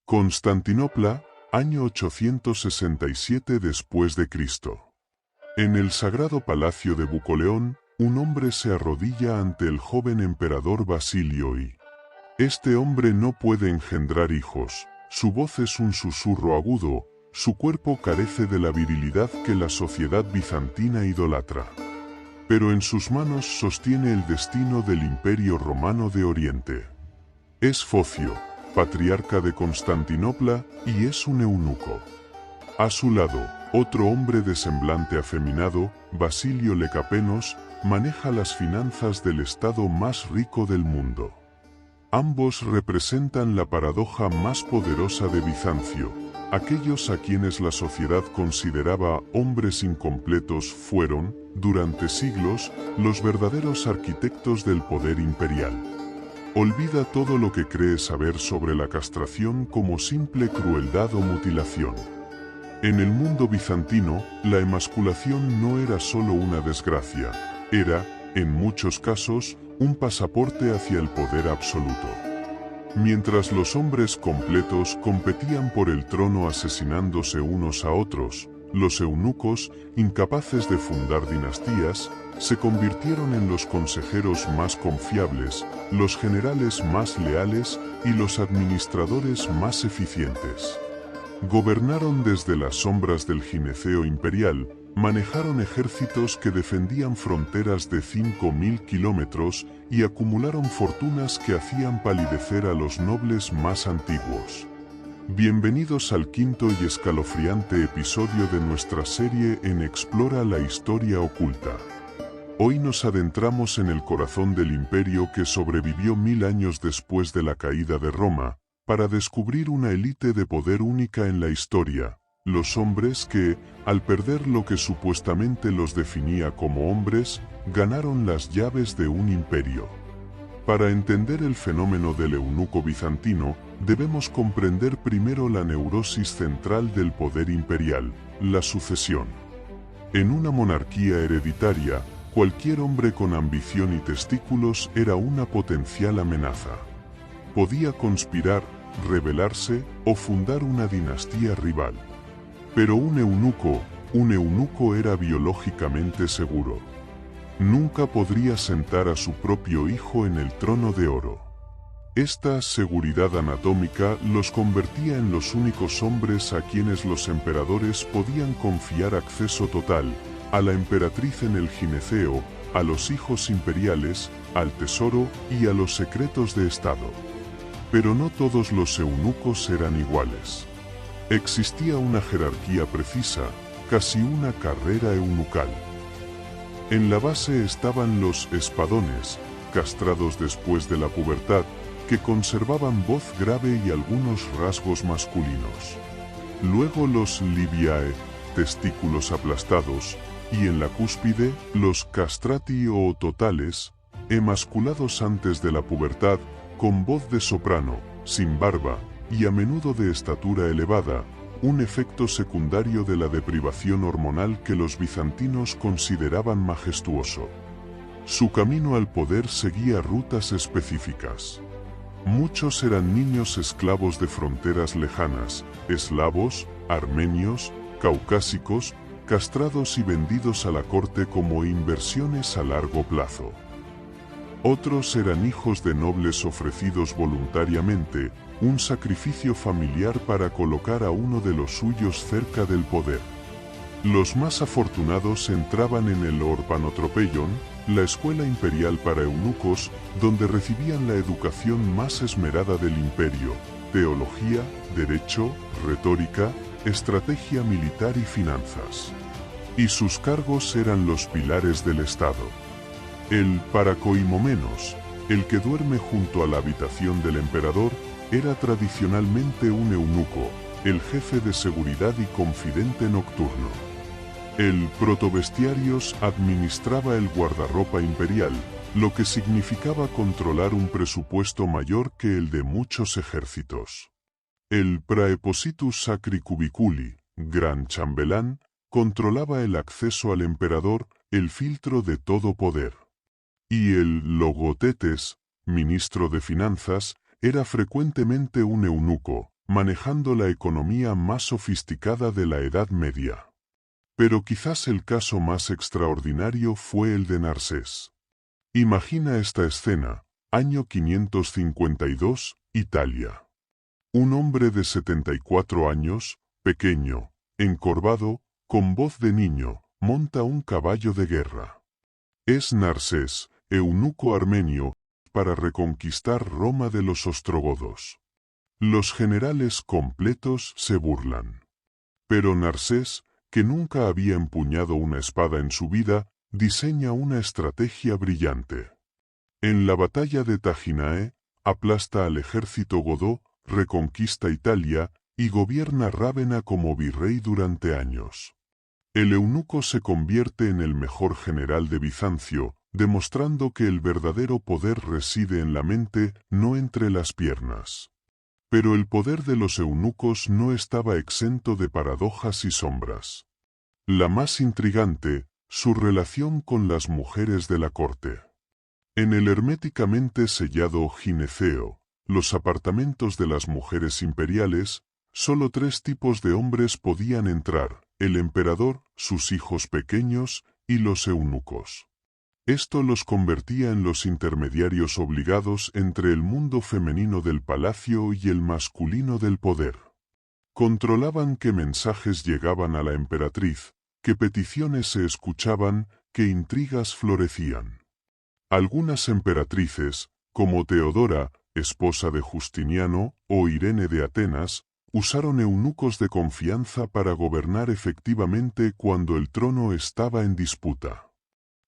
Constantinopla, año 867 después de Cristo. En el sagrado palacio de Bucoleón, un hombre se arrodilla ante el joven emperador Basilio I. Este hombre no puede engendrar hijos, su voz es un susurro agudo, su cuerpo carece de la virilidad que la sociedad bizantina idolatra. Pero en sus manos sostiene el destino del Imperio Romano de Oriente. Es Focio, patriarca de Constantinopla, y es un eunuco. A su lado, otro hombre de semblante afeminado, Basilio Lecapenos, maneja las finanzas del estado más rico del mundo. Ambos representan la paradoja más poderosa de Bizancio. Aquellos a quienes la sociedad consideraba hombres incompletos fueron, durante siglos, los verdaderos arquitectos del poder imperial. Olvida todo lo que cree saber sobre la castración como simple crueldad o mutilación. En el mundo bizantino, la emasculación no era solo una desgracia, era, en muchos casos, un pasaporte hacia el poder absoluto. Mientras los hombres completos competían por el trono asesinándose unos a otros, los eunucos, incapaces de fundar dinastías, se convirtieron en los consejeros más confiables, los generales más leales y los administradores más eficientes. Gobernaron desde las sombras del gineceo imperial, manejaron ejércitos que defendían fronteras de 5.000 kilómetros y acumularon fortunas que hacían palidecer a los nobles más antiguos. Bienvenidos al quinto y escalofriante episodio de nuestra serie en Explora la Historia Oculta. Hoy nos adentramos en el corazón del imperio que sobrevivió 1000 años después de la caída de Roma, para descubrir una élite de poder única en la historia, los hombres que, al perder lo que supuestamente los definía como hombres, ganaron las llaves de un imperio. Para entender el fenómeno del eunuco bizantino, debemos comprender primero la neurosis central del poder imperial, la sucesión. En una monarquía hereditaria, cualquier hombre con ambición y testículos era una potencial amenaza. Podía conspirar, rebelarse o fundar una dinastía rival. Pero un eunuco era biológicamente seguro. Nunca podría sentar a su propio hijo en el trono de oro. Esta seguridad anatómica los convertía en los únicos hombres a quienes los emperadores podían confiar acceso total, a la emperatriz en el gineceo, a los hijos imperiales, al tesoro y a los secretos de Estado. Pero no todos los eunucos eran iguales. Existía una jerarquía precisa, casi una carrera eunucal. En la base estaban los espadones, castrados después de la pubertad, que conservaban voz grave y algunos rasgos masculinos. Luego los libiae, testículos aplastados, y en la cúspide, los castrati o totales, emasculados antes de la pubertad, con voz de soprano, sin barba, y a menudo de estatura elevada, un efecto secundario de la deprivación hormonal que los bizantinos consideraban majestuoso. Su camino al poder seguía rutas específicas. Muchos eran niños esclavos de fronteras lejanas, eslavos, armenios, caucásicos, castrados y vendidos a la corte como inversiones a largo plazo. Otros eran hijos de nobles ofrecidos voluntariamente, un sacrificio familiar para colocar a uno de los suyos cerca del poder. Los más afortunados entraban en el Orpanotropeion, la escuela imperial para eunucos, donde recibían la educación más esmerada del imperio, teología, derecho, retórica, estrategia militar y finanzas. Y sus cargos eran los pilares del Estado. El paracoimomenos, el que duerme junto a la habitación del emperador, era tradicionalmente un eunuco, el jefe de seguridad y confidente nocturno. El protovestiarios administraba el guardarropa imperial, lo que significaba controlar un presupuesto mayor que el de muchos ejércitos. El praepositus sacri cubiculi, gran chambelán, controlaba el acceso al emperador, el filtro de todo poder. Y el logotetes, ministro de finanzas, era frecuentemente un eunuco, manejando la economía más sofisticada de la Edad Media. Pero quizás el caso más extraordinario fue el de Narsés. Imagina esta escena, año 552, Italia. Un hombre de 74 años, pequeño, encorvado, con voz de niño, monta un caballo de guerra. Es Narsés, eunuco armenio, para reconquistar Roma de los ostrogodos. Los generales completos se burlan. Pero Narsés, que nunca había empuñado una espada en su vida, diseña una estrategia brillante. En la batalla de Taginae, aplasta al ejército godó, reconquista Italia y gobierna Rávena como virrey durante años. El eunuco se convierte en el mejor general de Bizancio, demostrando que el verdadero poder reside en la mente, no entre las piernas. Pero el poder de los eunucos no estaba exento de paradojas y sombras. La más intrigante, su relación con las mujeres de la corte. En el herméticamente sellado gineceo, los apartamentos de las mujeres imperiales, solo 3 tipos de hombres podían entrar: el emperador, sus hijos pequeños y los eunucos. Esto los convertía en los intermediarios obligados entre el mundo femenino del palacio y el masculino del poder. Controlaban qué mensajes llegaban a la emperatriz, qué peticiones se escuchaban, qué intrigas florecían. Algunas emperatrices, como Teodora, esposa de Justiniano, o Irene de Atenas, usaron eunucos de confianza para gobernar efectivamente cuando el trono estaba en disputa.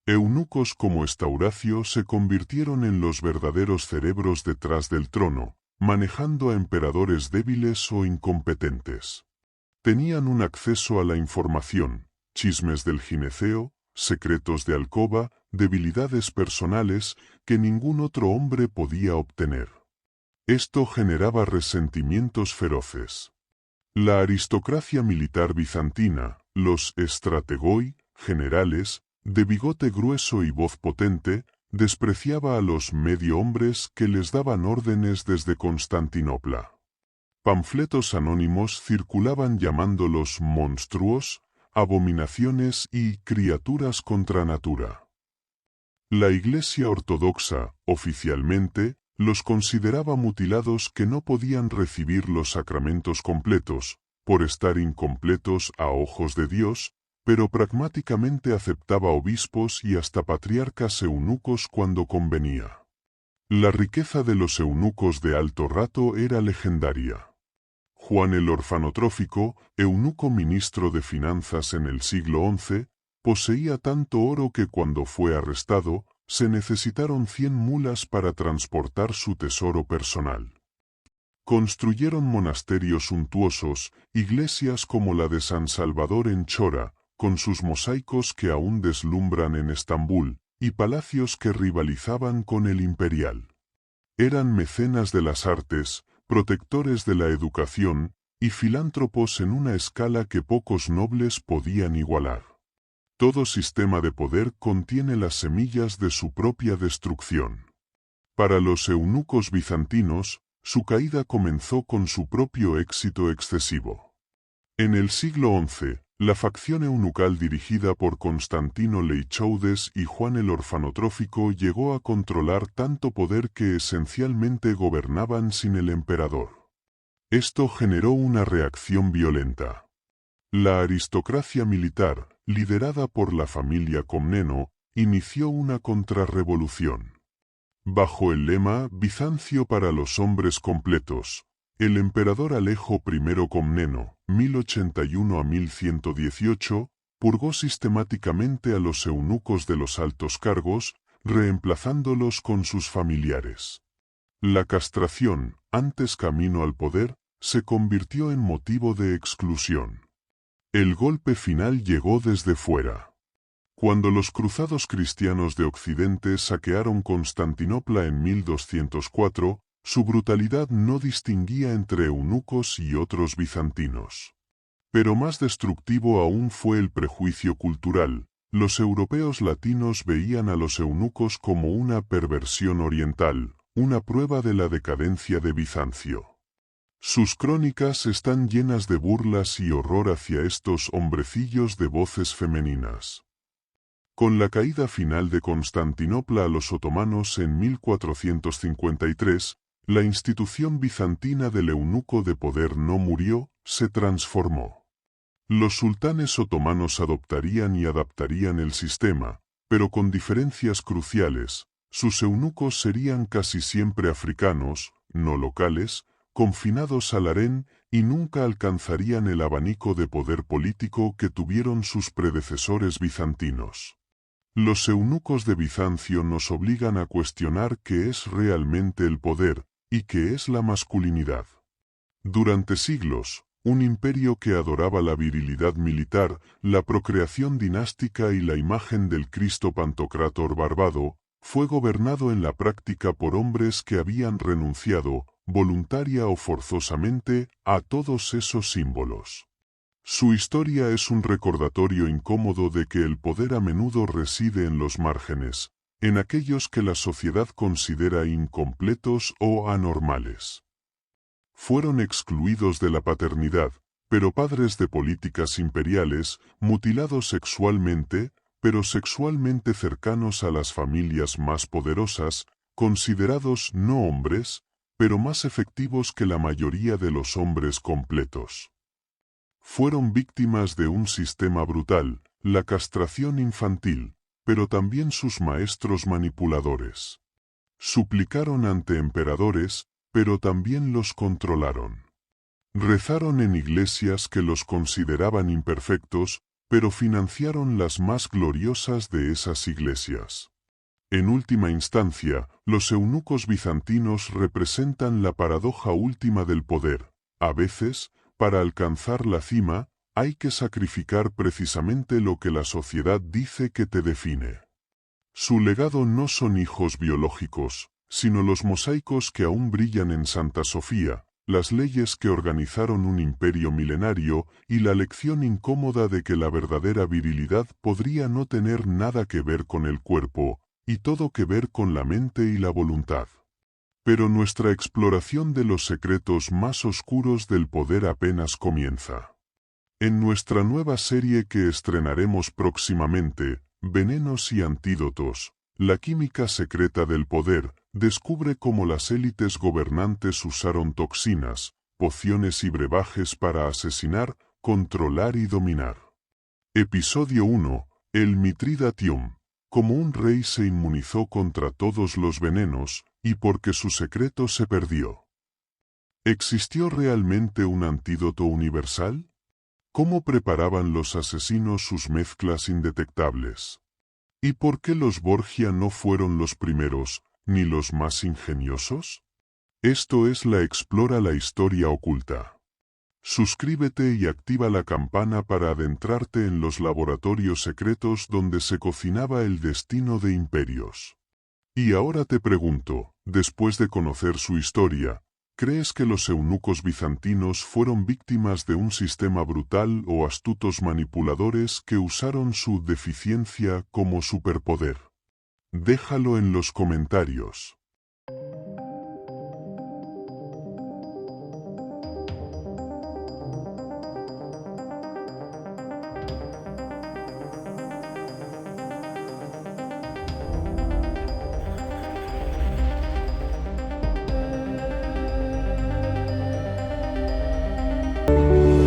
Eunucos como Estauracio se convirtieron en los verdaderos cerebros detrás del trono, manejando a emperadores débiles o incompetentes. Tenían un acceso a la información, chismes del gineceo, secretos de alcoba, debilidades personales que ningún otro hombre podía obtener. Esto generaba resentimientos feroces. La aristocracia militar bizantina, los strategoi, generales, de bigote grueso y voz potente, despreciaba a los medio hombres que les daban órdenes desde Constantinopla. Panfletos anónimos circulaban llamándolos monstruos, abominaciones y criaturas contra natura. La Iglesia ortodoxa, oficialmente, los consideraba mutilados que no podían recibir los sacramentos completos, por estar incompletos a ojos de Dios, pero pragmáticamente aceptaba obispos y hasta patriarcas eunucos cuando convenía. La riqueza de los eunucos de alto rato era legendaria. Juan el Orfanotrófico, eunuco ministro de finanzas en el siglo XI, poseía tanto oro que cuando fue arrestado, se necesitaron 100 mulas para transportar su tesoro personal. Construyeron monasterios suntuosos, iglesias como la de San Salvador en Chora, con sus mosaicos que aún deslumbran en Estambul, y palacios que rivalizaban con el imperial. Eran mecenas de las artes, protectores de la educación, y filántropos en una escala que pocos nobles podían igualar. Todo sistema de poder contiene las semillas de su propia destrucción. Para los eunucos bizantinos, su caída comenzó con su propio éxito excesivo. En el siglo XI, la facción eunucal dirigida por Constantino Leichaudes y Juan el Orfanotrófico llegó a controlar tanto poder que esencialmente gobernaban sin el emperador. Esto generó una reacción violenta. La aristocracia militar, liderada por la familia Comneno, inició una contrarrevolución. Bajo el lema «Bizancio para los hombres completos», el emperador Alejo I Comneno, 1081 a 1118, purgó sistemáticamente a los eunucos de los altos cargos, reemplazándolos con sus familiares. La castración, antes camino al poder, se convirtió en motivo de exclusión. El golpe final llegó desde fuera. Cuando los cruzados cristianos de Occidente saquearon Constantinopla en 1204, su brutalidad no distinguía entre eunucos y otros bizantinos. Pero más destructivo aún fue el prejuicio cultural. Los europeos latinos veían a los eunucos como una perversión oriental, una prueba de la decadencia de Bizancio. Sus crónicas están llenas de burlas y horror hacia estos hombrecillos de voces femeninas. Con la caída final de Constantinopla a los otomanos en 1453, la institución bizantina del eunuco de poder no murió, se transformó. Los sultanes otomanos adoptarían y adaptarían el sistema, pero con diferencias cruciales. Sus eunucos serían casi siempre africanos, no locales, confinados al harén y nunca alcanzarían el abanico de poder político que tuvieron sus predecesores bizantinos. Los eunucos de Bizancio nos obligan a cuestionar qué es realmente el poder y qué es la masculinidad. Durante siglos, un imperio que adoraba la virilidad militar, la procreación dinástica y la imagen del Cristo Pantocrátor barbado, fue gobernado en la práctica por hombres que habían renunciado, voluntaria o forzosamente, a todos esos símbolos. Su historia es un recordatorio incómodo de que el poder a menudo reside en los márgenes, en aquellos que la sociedad considera incompletos o anormales. Fueron excluidos de la paternidad, pero padres de políticas imperiales, mutilados sexualmente, pero sexualmente cercanos a las familias más poderosas, considerados no hombres, pero más efectivos que la mayoría de los hombres completos. Fueron víctimas de un sistema brutal, la castración infantil, pero también sus maestros manipuladores. Suplicaron ante emperadores, pero también los controlaron. Rezaron en iglesias que los consideraban imperfectos, pero financiaron las más gloriosas de esas iglesias. En última instancia, los eunucos bizantinos representan la paradoja última del poder. A veces, para alcanzar la cima, hay que sacrificar precisamente lo que la sociedad dice que te define. Su legado no son hijos biológicos, sino los mosaicos que aún brillan en Santa Sofía, las leyes que organizaron un imperio milenario y la lección incómoda de que la verdadera virilidad podría no tener nada que ver con el cuerpo, y todo que ver con la mente y la voluntad. Pero nuestra exploración de los secretos más oscuros del poder apenas comienza. En nuestra nueva serie que estrenaremos próximamente, Venenos y Antídotos, la química secreta del poder, descubre cómo las élites gobernantes usaron toxinas, pociones y brebajes para asesinar, controlar y dominar. Episodio 1. El Mithridatium. Como un rey se inmunizó contra todos los venenos, y porque su secreto se perdió. ¿Existió realmente un antídoto universal? ¿Cómo preparaban los asesinos sus mezclas indetectables? ¿Y por qué los Borgia no fueron los primeros, ni los más ingeniosos? Esto es la Explora la Historia Oculta. Suscríbete y activa la campana para adentrarte en los laboratorios secretos donde se cocinaba el destino de imperios. Y ahora te pregunto, después de conocer su historia, ¿crees que los eunucos bizantinos fueron víctimas de un sistema brutal o astutos manipuladores que usaron su deficiencia como superpoder? Déjalo en los comentarios.